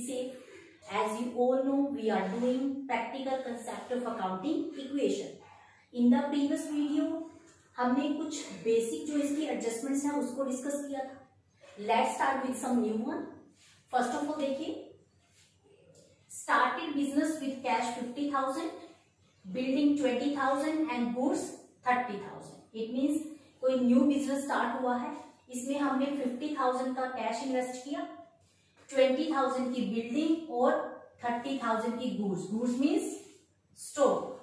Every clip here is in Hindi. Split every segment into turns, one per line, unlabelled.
safe. As you all know, we are doing practical concept of accounting equation. In the previous video, हमने कुछ बेसिक जो इसकी एडजस्टमेंट्स हैं उसको डिस्कस किया था. Let's start with some new one. First of all देखिए, started business with cash 50,000, building 20,000 and goods 30,000. It means कोई न्यू बिजनेस स्टार्ट हुआ है, इसमें हमने 50,000 का कैश इन्वेस्ट किया, 20,000 की बिल्डिंग और 30,000 की goods. Goods means stock.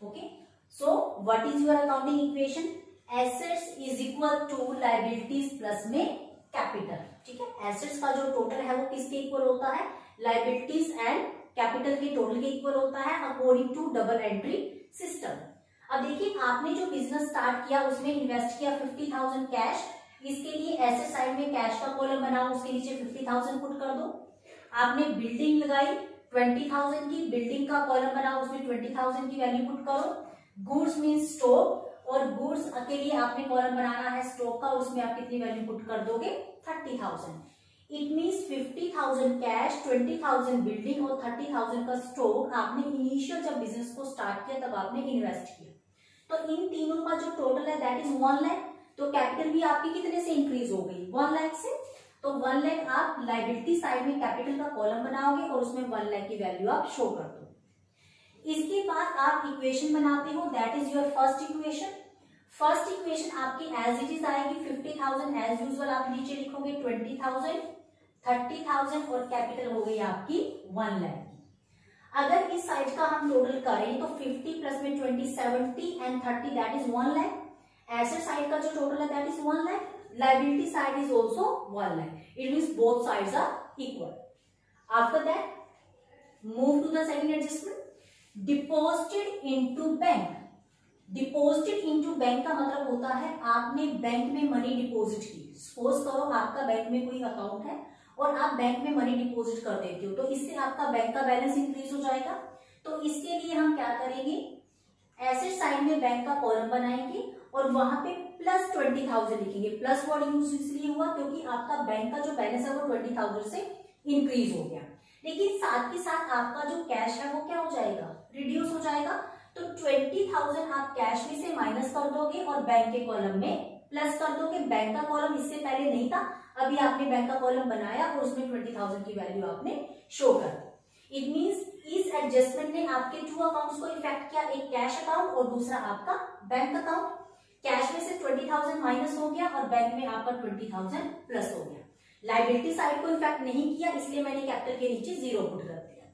Okay, so what is your accounting equation? Assets is equal to liabilities plus में कैपिटल. ठीक है, एसेट्स का जो टोटल है वो किसके इक्वल होता है? लायबिलिटीज एंड कैपिटल के टोटल के इक्वल होता है according to double entry system. अब देखिए, आपने जो बिजनेस स्टार्ट किया उसमें इन्वेस्ट किया 50,000 कैश. इसके लिए एसेट साइड में कैश का कॉलम बनाओ, उसके नीचे 50,000 पुट कर दो. आपने बिल्डिंग लगाई 20,000 की, बिल्डिंग का कॉलम बनाओ, उसमें 20,000 की वैल्यू पुट करो. गुड्स मीन्स स्टॉक, और गुड्स के लिए आपने कॉलम बनाना है स्टॉक का, उसमें आप कितनी वैल्यू पुट कर दोगे? 30,000. इट मीन्स 50,000 कैश, 20,000 बिल्डिंग और 30,000 का स्टॉक आपने इनिशियल जब बिजनेस को स्टार्ट किया तब आपने इन्वेस्ट किया. तो इन तीनों का जो टोटल है दैट इज 1 लाख. तो कैपिटल भी आपकी कितने से इंक्रीज हो गई? 1 लाख से. तो 1 लाख आप लायबिलिटी साइड में कैपिटल का कॉलम बनाओगे और उसमें 1 लाख की वैल्यू आप शो कर दो. इसके बाद आप इक्वेशन बनाते हो, that is your first equation. First equation आपकी एज इट इज आएगी 50,000 एज यूजुअल. आप नीचे लिखोगे 20,000, 30,000 और कैपिटल हो गई आपकी 1 लाख. अगर इस साइड का हम टोटल करें तो 50 प्लस में 20 70 and 30 that is 1 lakh. Asset side का जो टोटल है that is 1 lakh. Liability side is also 1 lakh. It means both sides are equal. After that move to the second adjustment. Deposited into bank. Deposited into bank का मतलब होता है आपने बैंक में मनी डिपॉजिट की. सपोज करो आपका बैंक में कोई अकाउंट है और आप बैंक में मनी डिपॉजिट कर देते हो, तो इससे आपका बैंक का बैलेंस इंक्रीज हो जाएगा. तो इसके लिए हम क्या करेंगे? एसेट साइड में बैंक का कॉलम बनाएंगे और वहां पे प्लस 20,000 लिखेंगे. प्लस वर्ड यूज इसलिए हुआ क्योंकि आपका बैंक का जो बैलेंस है वो 20,000 से इंक्रीज हो गया. लेकिन साथ के साथ आपका जो कैश है वो क्या हो जाएगा? रिड्यूस हो जाएगा. तो 20,000 आप कैश में से माइनस कर दोगे और बैंक के कॉलम में प्लस कर दोगे. बैंक का कॉलम इससे पहले नहीं था, अभी आपने बैंक का कॉलम बनाया और उसमें 20,000 की वैल्यू आपने शो कर दी. इट मींस इस एडजस्टमेंट ने आपके 2 अकाउंट्स को इफेक्ट किया, एक कैश अकाउंट और दूसरा आपका बैंक अकाउंट. कैश में से 20,000 माइनस हो गया और बैंक में आपका 20,000 प्लस हो गया. लायबिलिटी साइड को इफेक्ट नहीं किया, इसलिए मैंने कैपिटल के नीचे 0 पुट कर दिया.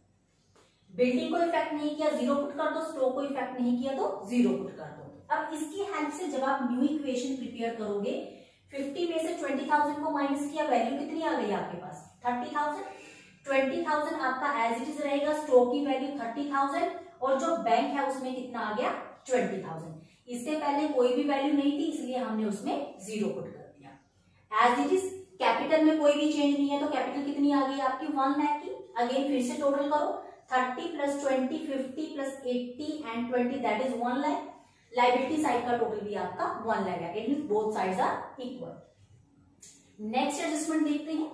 बिल्डिंग को इफेक्ट नहीं किया, 0 पुट कर दो. स्टॉक को इफेक्ट नहीं किया तो 0 पुट कर दो. अब इसकी हेल्प से जब आप न्यू इक्वेशन प्रिपेयर करोगे, 50 में से 20,000 को माइनस किया, वैल्यू कितनी आ गई आपके पास? 30,000. 20,000 आपका एज इट इज रहेगा, स्टॉक की वैल्यू 30,000 और जो बैंक है उसमें कितना आ गया? 20,000. इससे पहले कोई भी वैल्यू नहीं थी, इसलिए हमने उसमें 0 पुट कर दिया. एज इट इज कैपिटल में कोई भी चेंज नहीं है, तो कैपिटल कितनी आ गई आपकी? 1 लाख की. अगेन फिर से टोटल करो, 30 plus 20 50 plus 80 and 20 that is 1 lakh. Liability side का टोटल भी आपका 1 लाख है. It means both sides are equal. Next adjustment देखते हैं.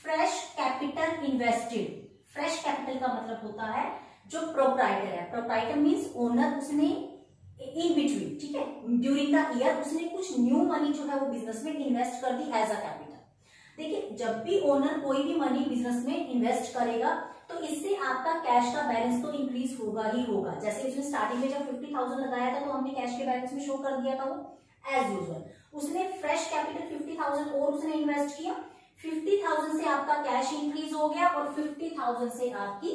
Fresh capital invested. Fresh capital का मतलब होता है जो प्रोप्राइटर है. प्रोप्राइटर मींस ओनर, उसने इन बिटवीन, ठीक है, ड्यूरिंग द ईयर उसने कुछ न्यू मनी जो है वो बिजनेस में इन्वेस्ट कर दी एज अ कैपिटल. देखिए, जब भी ओनर कोई भी मनी बिजनेस में इन्वेस्ट करेगा तो इससे आपका कैश का बैलेंस तो इंक्रीज होगा ही होगा. जैसे उसने स्टार्टिंग में जब 50,000 लगाया था तो हमने कैश के बैलेंस में शो कर दिया था वो एज यूजुअल. उसने फ्रेश कैपिटल 50,000 और उसने इन्वेस्ट किया. 50,000 से आपका कैश इंक्रीज हो गया और 50,000 से आपकी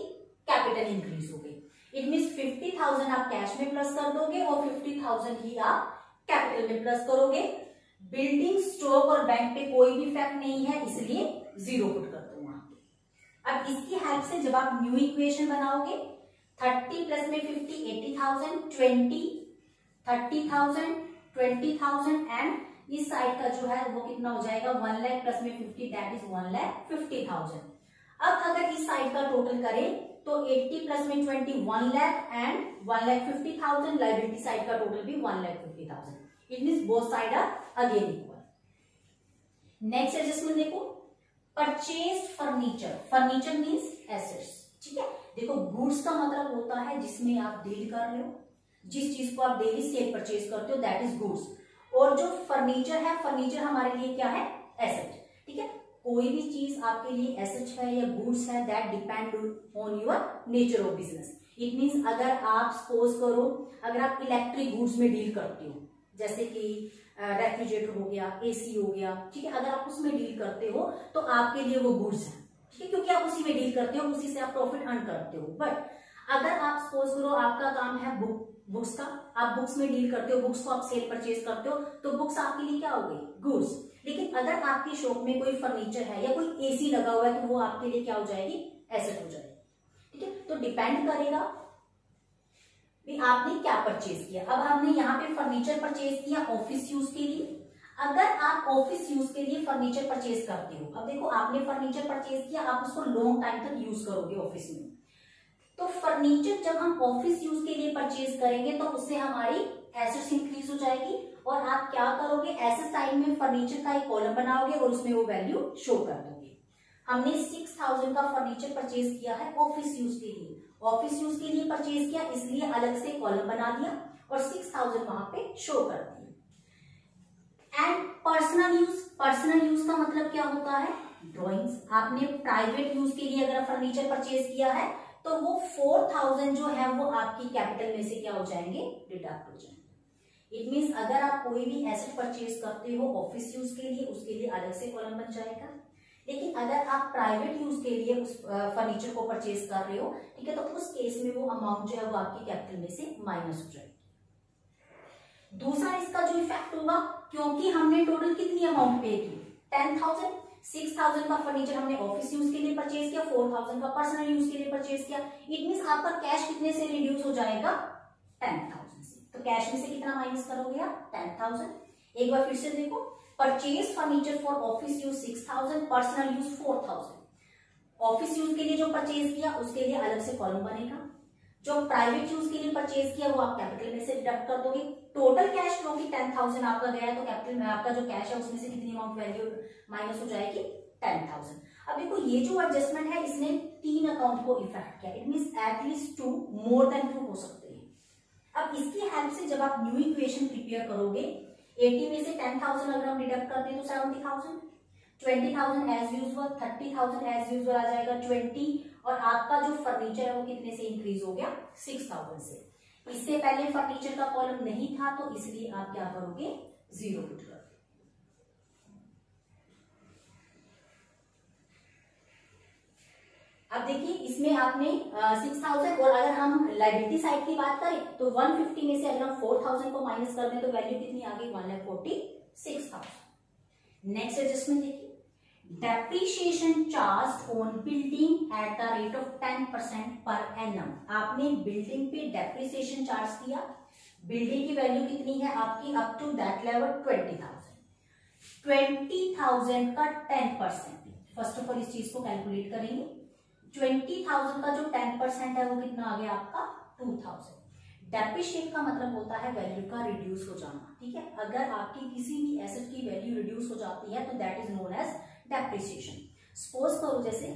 कैपिटल इंक्रीज हो गई. इट मीन्स 50,000 आप कैश में प्लस कर दोगे और 50,000 ही आप कैपिटल में प्लस करोगे. बिल्डिंग, स्टॉक और बैंक पे कोई भी इफेक्ट नहीं है, इसलिए 0 पुट कर दो. अब इसकी हेल्प से जब आप न्यू इक्वेशन बनाओगे, 30 प्लस में 50 80,000, 20 30,000, 20,000 एंड इस साइड का जो है वो कितना हो जाएगा? 1 लाख प्लस में 50 दैट इज 1,50,000. अब अगर इस साइड का टोटल करें तो 80 प्लस में 20 1 लाख एंड 1,50,000. लायबिलिटी साइड का टोटल भी 1,50,000. It means both side are again equal. Next adjustment देखो. Purchased furniture, furniture means assets, ठीक है। देखो गुड्स का मतलब होता है जिसमें आप डील कर रहे हो, जिस चीज को आप डेली सेल परचेज करते हो, दैट इज गुड्स। और जो फर्नीचर है, फर्नीचर हमारे लिए क्या है, एसेट, ठीक है। कोई भी चीज आपके लिए एसेट है या गुड्स है, that depend on your nature of business. It means अगर आप सपोज करो, अगर आप इलेक्ट्रिक गुड्स में डील करते हो, जैसे कि रेफ्रिजरेटर हो गया, एसी हो गया, ठीक है, अगर आप उसमें डील करते हो तो आपके लिए वो गुड्स है, ठीक है, क्योंकि आप उसी में डील करते हो, उसी से आप प्रॉफिट अर्न करते हो। बट अगर आप सपोज करो आपका काम है बुक्स का, आप बुक्स में डील करते हो, बुक्स को आप सेल परचेज करते हो, तो बुक्स आपके लिए क्या हो गई, गुड्स। लेकिन अगर आपकी शॉप में कोई फर्नीचर है या कोई एसी लगा हुआ है, तो वो आपके लिए क्या हो जाएगी, एसेट हो जाएगी, ठीक है। तो डिपेंड करेगा कि आपने क्या परचेज किया। अब हमने यहाँ पे फर्नीचर परचेज किया ऑफिस यूज के लिए। अगर आप ऑफिस यूज के लिए फर्नीचर परचेज करते हो, अब देखो आपने फर्नीचर परचेज किया, आप उसको लॉन्ग टाइम तक यूज करोगे ऑफिस में, तो फर्नीचर जब हम ऑफिस यूज के लिए परचेज करेंगे तो उससे हमारी एसेट्स इंक्रीज हो जाएगी, और आप क्या करोगे, एसेट साइड में फर्नीचर का एक कॉलम बनाओगे और उसमें वो वैल्यू शो कर दोगे। हमने 6000 का फर्नीचर परचेज किया है ऑफिस यूज के लिए, ऑफिस यूज के लिए परचेज किया, इसलिए अलग से कॉलम बना दिया और 6000 वहां पे शो कर दिया। And personal use, personal use का मतलब क्या होता है, ड्राइंग्स। आपने प्राइवेट यूज के लिए अगर फर्नीचर परचेज किया है तो वो 4000 जो है वो आपकी कैपिटल में से क्या हो जाएंगे, डिडक्ट हो जाएंगे। इट मीन्स अगर आप कोई भी एसेट परचेज करते हो ऑफिस यूज के लिए, उसके लिए अलग से कॉलम बन जाएगा। लेकिन अगर आप प्राइवेट यूज के लिए उस फर्नीचर को परचेज कर रहे हो, ठीक है, तो उस केस में वो अमाउंट जो है वो आपकी कैपिटल में से माइनस हो जाएगी। दूसरा इसका जो इफेक्ट होगा, क्योंकि हमने टोटल कितनी अमाउंट पे की, 10,000, 6000 का फर्नीचर हमने ऑफिस यूज के लिए परचेज किया, 4000 का पर्सनल यूज के लिए परचेज किया। इट मीन्स आपका कैश कितने से रिड्यूस हो जाएगा, 10,000 से। तो कैश में से कितना माइनस करोगे आप, 10,000। एक बार फिर से देखो, purchase furniture for office use 6000, personal use 4000। Office use के लिए जो परचेज किया उसके लिए अलग से कॉलम बनेगा, जो प्राइवेट यूज के लिए परचेज किया वो आप कैपिटल में से डिडक्ट कर दोगे। टोटल कैश क्योंकि 10,000 आपका गया, तो कैपिटल में आपका जो कैश है उसमें से कितनी अमाउंट वैल्यू माइनस हो जाएगी, 10,000। अब देखो ये जो एडजस्टमेंट है इसने 3 अकाउंट को इफेक्ट किया। It means at least 2, more than 2 हो सकते हैं। अब इसकी हेल्प से जब आप न्यू इक्वेशन प्रिपेयर करोगे, 80 में से 10,000 अगर हम डिडक्ट करते हैं तो 70,000, 20,000 एज यूजुअल, 30,000 एज यूजुअल आ जाएगा 20, और आपका जो फर्नीचर है वो कितने से इंक्रीज हो गया, 6000 से। इससे पहले फर्नीचर का कॉलम नहीं था, तो इसलिए आप क्या करोगे, 0 पुट करोगे। अब देखिए इसमें आपने 6000, और अगर हम लायबिलिटी साइड की बात करें तो 150 में से अगर हम 4000 को माइनस कर दें तो वैल्यू कितनी आ गई, 1,46,000। नेक्स्ट एडजस्टमेंट देखिए, depreciation charge on building at the rate of 10% per annum. आपने बिल्डिंग पे डेप्रीशिएशन चार्ज किया, बिल्डिंग की वैल्यू कितनी है आपकी, अप टू दैट लेवल 20,000। 20,000 का 10%, फर्स्ट ऑफ ऑल इस चीज को कैलकुलेट करेंगे। 20,000 का जो 10% है वो कितना आ गया आपका, 2,000। डेप्रिशिएट का मतलब होता है वैल्यू का रिड्यूस हो जाना, ठीक है। अगर आपकी किसी भी एसेट की वैल्यू रिड्यूस हो जाती है तो that is known as depreciation. Suppose करो जैसे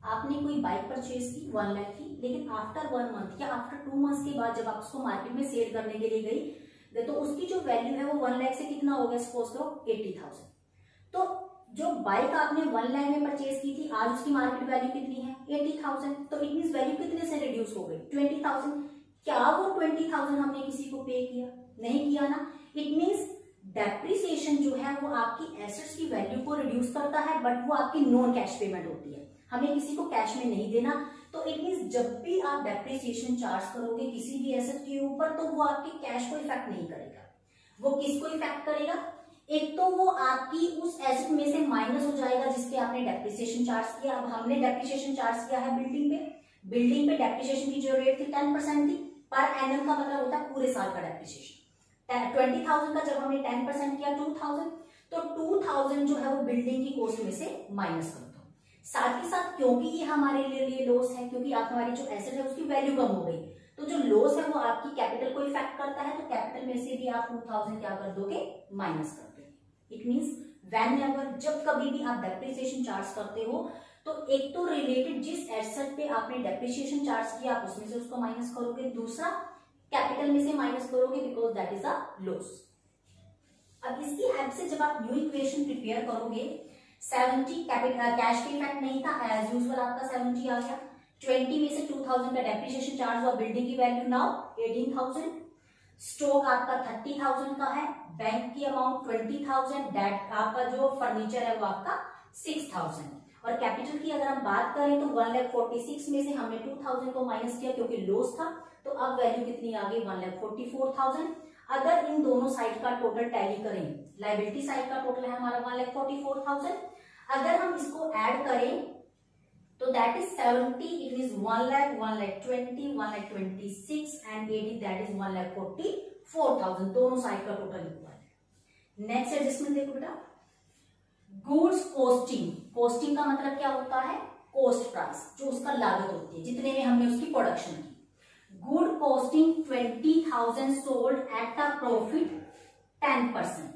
आपने कोई बाइक परचेज की 1 लाख की, लेकिन आफ्टर 1 मंथ या आफ्टर 2 मंथ्स के बाद जब आप उसको मार्केट में सेल करने के लिए गई तो उसकी जो वैल्यू है वो 1 लाख से कितना हो गया, सपोज करो 80,000। तो जो बाइक आपने 1 लाख में परचेज की थी, आज उसकी मार्केट वैल्यू कितनी है, 80,000। तो इट मींस वैल्यू कितने से रिड्यूस हो गई, 20,000। क्या वो 20,000 हमने किसी को पे किया, नहीं किया ना। इट मींस डेप्रिसिएशन जो है वो आपकी एसेट्स की वैल्यू को रिड्यूस करता है, बट वो आपकी नॉन कैश पेमेंट होती है, हमें किसी को कैश में नहीं देना। तो इट मींस जब भी आप डेप्रिसिएशन चार्ज करोगे किसी भी एसेट के ऊपर, तो वो आपके कैश को इफेक्ट नहीं करेगा। वो किसको इफेक्ट करेगा, एक तो वो आपकी उस एसेट में से माइनस हो जाएगा जिसपे आपने डेप्रिसिएशन चार्ज किया। अब हमने डेप्रिसिएशन चार्ज किया है बिल्डिंग पे, बिल्डिंग पे डेप्रिसिएशन की जो रेट थी 10% थी, पर एनम का मतलब होता है पूरे साल का डेप्रिसिएशन। 20,000 का जब हमने 10% किया 2,000, तो 2,000 जो है वो बिल्डिंग की कॉस्ट में से माइनस कर दो। साथ ही साथ क्योंकि ये हमारे लिए लॉस है, क्योंकि हमारी जो एसेट है उसकी वैल्यू कम हो गई, तो जो लॉस है वो आपकी कैपिटल को इफेक्ट करता है, तो कैपिटल में से भी आप 2,000 क्या कर दोगे, माइनस कर दोगे। इट मींस व्हेनेवर, जब कभी भी आप डेप्रिसिएशन चार्ज करते हो तो एक तो रिलेटेड जिस एसेट पे आपने डेप्रिसिएशन चार्ज किया आप उसमें से उसको माइनस करोगे, दूसरा कैपिटल में से माइनस करोगे because that is a loss. अब इसकी हेल्प से जब आप न्यू इक्वेशन प्रिपेयर करोगे, 70 कैपिटल कैश के इफेक्ट नहीं था, एज यूजुअल आपका 70 आ गया, 20 में से 2000 का डेप्रिसिएशन चार्ज हुआ, बिल्डिंग की वैल्यू नाउ 18,000, स्टॉक आपका 30,000 का है, बैंक की अमाउंट 20,000, डेट आपका जो फर्नीचर है वो आपका 6,000, और कैपिटल की अगर हम बात करें तो 1,46,000 में से हमने 2,000 को माइनस किया क्योंकि लॉस था, तो अब वैल्यू कितनी आ गई 1,44,000। अगर इन दोनों साइड का टोटल टैली करें, लाइबिलिटी साइड का टोटल है हमारा 1,44,000, अगर हम इसको ऐड करें तो that is 70, it means 1 lakh, 1,20,000, 1,26,000 and 80 that is 1,44,000, दोनों साइड का टोटल इक्वल है। नेक्स्ट एडजस्टमेंट देखो बेटा, गुड्स कॉस्टिंग, कॉस्टिंग का मतलब क्या होता है, कॉस्ट प्राइस, जो उसका लागत होती है जितने में हमने उसकी प्रोडक्शन की। Good costing 20,000 sold at a profit 10%,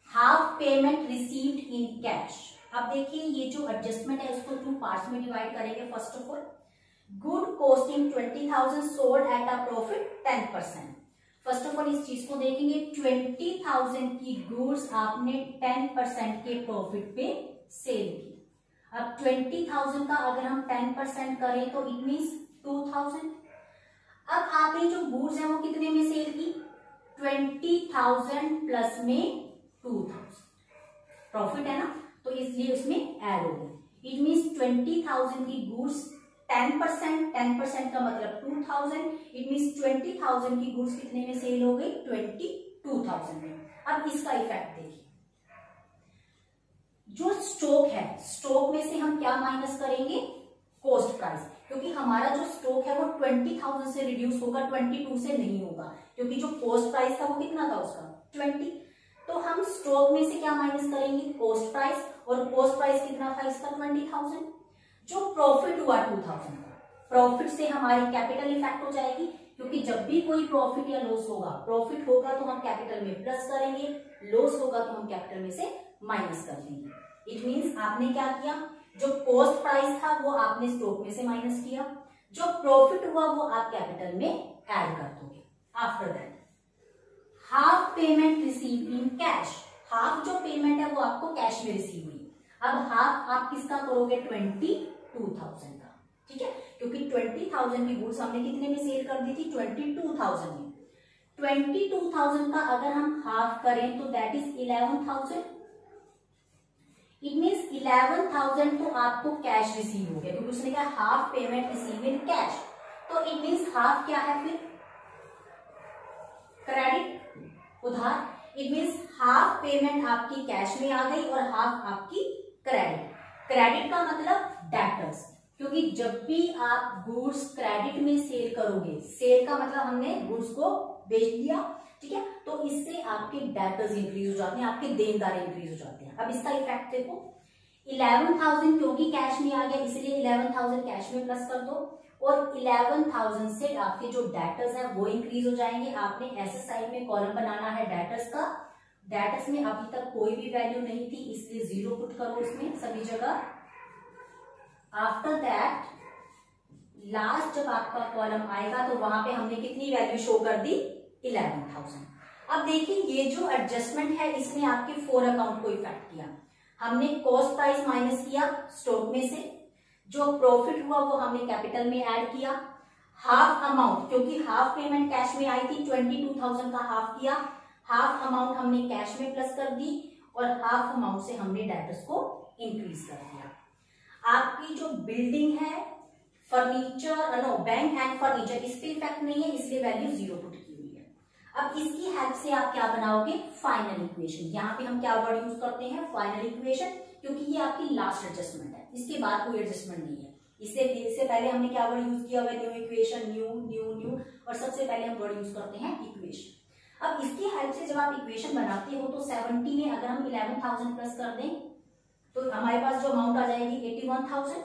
half payment received in cash. अब देखिए ये जो एडजस्टमेंट है उसको 2 पार्ट्स में डिवाइड करेंगे। First of all good costing 20,000 sold at a profit 10%। First of all इस चीज को देखेंगे, 20,000 की गुड्स आपने 10% के प्रॉफिट पे सेल की। अब 20,000 का अगर हम 10% करें तो इट मींस 2,000। अब आपने जो गुड्स है वो कितने में सेल की, 20,000 प्लस में 2,000, प्रॉफिट है ना, तो इसलिए उसमें ऐड हो गई। इट मींस 20,000 की गुड्स 10%, 10% का मतलब 2,000, इट मींस 20,000 की गुड्स कितने में सेल हो गई, 22,000 में। अब इसका इफेक्ट देखिए, जो स्टॉक है, स्टॉक में से हम क्या माइनस करेंगे, कॉस्ट प्राइस, क्योंकि हमारा जो स्टॉक है वो 20,000 से रिड्यूस होगा, 22 से नहीं होगा, क्योंकि जो कॉस्ट प्राइस था वो कितना था उसका 20। तो हम स्टॉक में से क्या माइनस करेंगे, कॉस्ट प्राइस, और कॉस्ट प्राइस कितना था इसका 20,000। जो प्रॉफिट हुआ 2,000 का, प्रॉफिट से हमारी कैपिटल इफेक्ट हो जाएगी, क्योंकि जब भी कोई प्रॉफिट या लॉस होगा, प्रॉफिट होगा तो हम कैपिटल में प्लस करेंगे, लॉस होगा तो हम कैपिटल में से माइनस कर देंगे। इट मींस आपने क्या किया, जो कॉस्ट प्राइस था वो आपने स्टॉक में से माइनस किया, जो प्रॉफिट हुआ वो आप कैपिटल में ऐड कर दोगे। After that half payment receive in cash, half जो पेमेंट है वो आपको कैश में रिसीव हुई। अब हाफ आप किसका करोगे, 22,000 का, ठीक है, क्योंकि 20,000 की गुड्स हमने कितने में सेल कर दी थी, 22,000 में। 22,000 का अगर हम हाफ करें तो दैट इज 11,000। इट मींस 11,000 तो आपको कैश रिसीव हो गया, क्योंकि उसने कहा half payment receive in cash, तो इट मींस हाफ क्या है फिर, क्रेडिट, उधार। इट मींस हाफ पेमेंट आपकी कैश में आ गई और हाफ आपकी क्रेडिट। क्रेडिट का मतलब डेटर्स, क्योंकि जब भी आप गुड्स क्रेडिट में सेल करोगे, सेल का मतलब हमने गुड्स को बेच दिया, ठीक है, तो इससे आपके डेटर्स इंक्रीज हो जाते हैं, आपके देनदार इंक्रीज हो जाते हैं। अब इसका इफेक्ट देखो, 11,000 क्योंकि कैश में आ गया इसलिए 11,000 कैश में प्लस कर दो, और 11,000 से आपके जो डेटर्स हैं वो इंक्रीज हो जाएंगे। आपने ऐसे साइड में कॉलम बनाना है डेटर्स का, डेटर्स में अभी तक कोई भी वैल्यू नहीं थी इसलिए 0 पुट करो इसमें सभी जगह। आफ्टर दैट लास्ट जब आपका कॉलम आएगा तो वहां पे हमने कितनी वैल्यू शो कर दी, 11,000। अब देखिए ये जो एडजस्टमेंट है इसने आपके 4 अकाउंट को इफेक्ट किया। हमने कॉस्ट प्राइस माइनस किया स्टॉक में से, जो प्रॉफिट हुआ वो हमने कैपिटल में ऐड किया, हाफ अमाउंट क्योंकि हाफ पेमेंट कैश में आई थी, 22,000 का हाफ किया, हाफ अमाउंट हमने कैश में प्लस कर दी, और हाफ अमाउंट से हमने डेटर्स को इंक्रीज कर दिया। आपकी जो बिल्डिंग है, furniture, no bank and furniture, इस पे इफेक्ट नहीं है इसलिए वैल्यू 0 पुट की हुई है। अब इसकी हेल्प से आप क्या बनाओगे, फाइनल इक्वेशन। यहाँ पे हम क्या वर्ड यूज करते हैं, फाइनल इक्वेशन, क्योंकि ये आपकी लास्ट एडजस्टमेंट है, इसके बाद कोई एडजस्टमेंट नहीं है। इससे पहले हमने क्या वर्ड यूज किया हुआ है, new equation, new new new, और सबसे पहले हम वर्ड यूज करते हैं इक्वेशन। अब इसकी हेल्प से जब आप इक्वेशन बनाते हो तो 70 में अगर हम 11,000 प्लस कर दें तो हमारे पास जो अमाउंट आ जाएगी 81,000,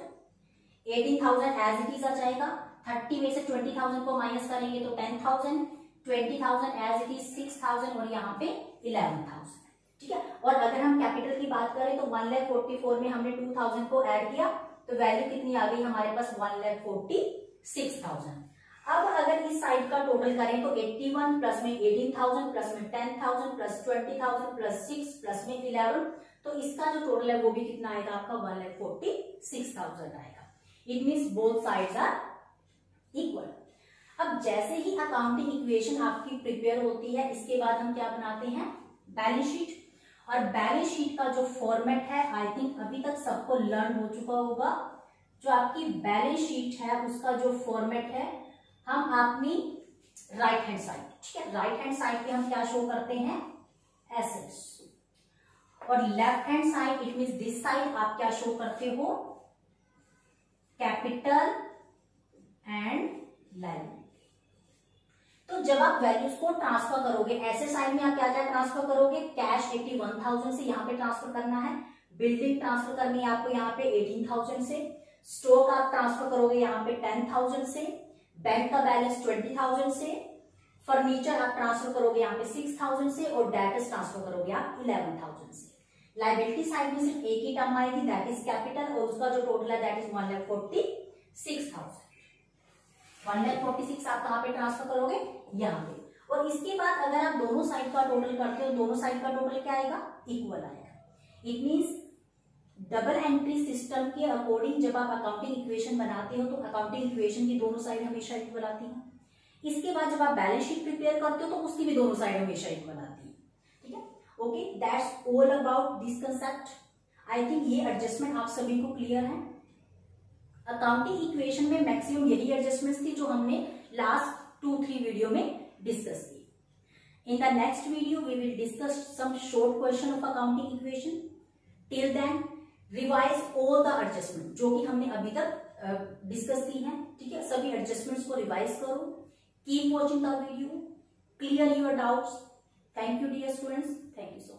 18,000 एज इट इज आ जाएगा। 30 में से 20,000 को माइनस करेंगे तो 10,000, 20,000 एज इट इज 6,000, और यहाँ पे 11,000। ठीक है। और अगर हम कैपिटल की बात करें तो 1,44,000 में हमने 2,000 को ऐड किया तो वैल्यू कितनी आ गई हमारे पास 1,46,000। अब अगर इस साइड का टोटल करें तो 81 प्लस में 18,000 प्लस में 10,000 प्लस 20,000 प्लस 6 प्लस में 11, तो इसका जो टोटल है वो भी कितना आएगा आपका 1,46,000 आएगा। It means both sides are equal. अब जैसे ही अकाउंटिंग इक्वेशन आपकी प्रिपेयर होती है इसके बाद हम क्या बनाते हैं, बैलेंस शीट। और बैलेंस शीट का जो फॉर्मेट है आई थिंक अभी तक सबको लर्न हो चुका होगा। जो आपकी बैलेंस शीट है उसका जो फॉर्मेट है, हम अपनी राइट हैंड साइड, ठीक है, राइट हैंड साइड पे हम क्या शो करते हैं, एसेट्स, और left hand side it means this side आप क्या शो करते हो, कैपिटल एंड लायबिलिटी। तो जब आप वैल्यूज को ट्रांसफर करोगे, ऐसे साइड में आप क्या क्या ट्रांसफर करोगे, कैश 81,000 से यहाँ पे ट्रांसफर करना है, बिल्डिंग ट्रांसफर करनी है आपको यहाँ पे 18,000 से, स्टॉक आप ट्रांसफर करोगे यहाँ पे 10,000 से, बैंक का बैलेंस 20,000 से, फर्नीचर आप ट्रांसफर करोगे यहाँ पे 6,000 से, और डेटर्स ट्रांसफर करोगे आप 11,000 से। लायबिलिटी साइड में सिर्फ एक ही टर्म आएगी दैट इज कैपिटल, और उसका जो टोटल है दैट इज 1,46,000। 1,46,000 आप कहाँ पे ट्रांसफर करोगे, यहाँ पे। और इसके बाद अगर आप दोनों साइड का टोटल करते हो, दोनों साइड का टोटल क्या आएगा, इक्वल आएगा। It means double entry system के अकॉर्डिंग जब आप अकाउंटिंग इक्वेशन बनाते हो तो अकाउंटिंग इक्वेशन की दोनों साइड हमेशा इक्वल आती है। इसके बाद जब आप बैलेंस शीट प्रिपेयर करते हो तो उसकी भी दोनों साइड हमेशा इक्वल आती है, ठीक है। Okay, that's all about this concept. I think ये एडजस्टमेंट आप सभी को क्लियर है। अकाउंटिंग इक्वेशन में मैक्सिमम यही एडजस्टमेंट्स थी जो हमने लास्ट 2-3 वीडियो में डिस्कस की। In the next video we will discuss some short question of accounting equation. Till then revise all the adjustment जो कि हमने अभी तक डिस्कस की है, ठीक है। सभी एडजस्टमेंट्स को रिवाइज करो। Keep watching the video, clear your doubts. Thank you dear students, thank you so much.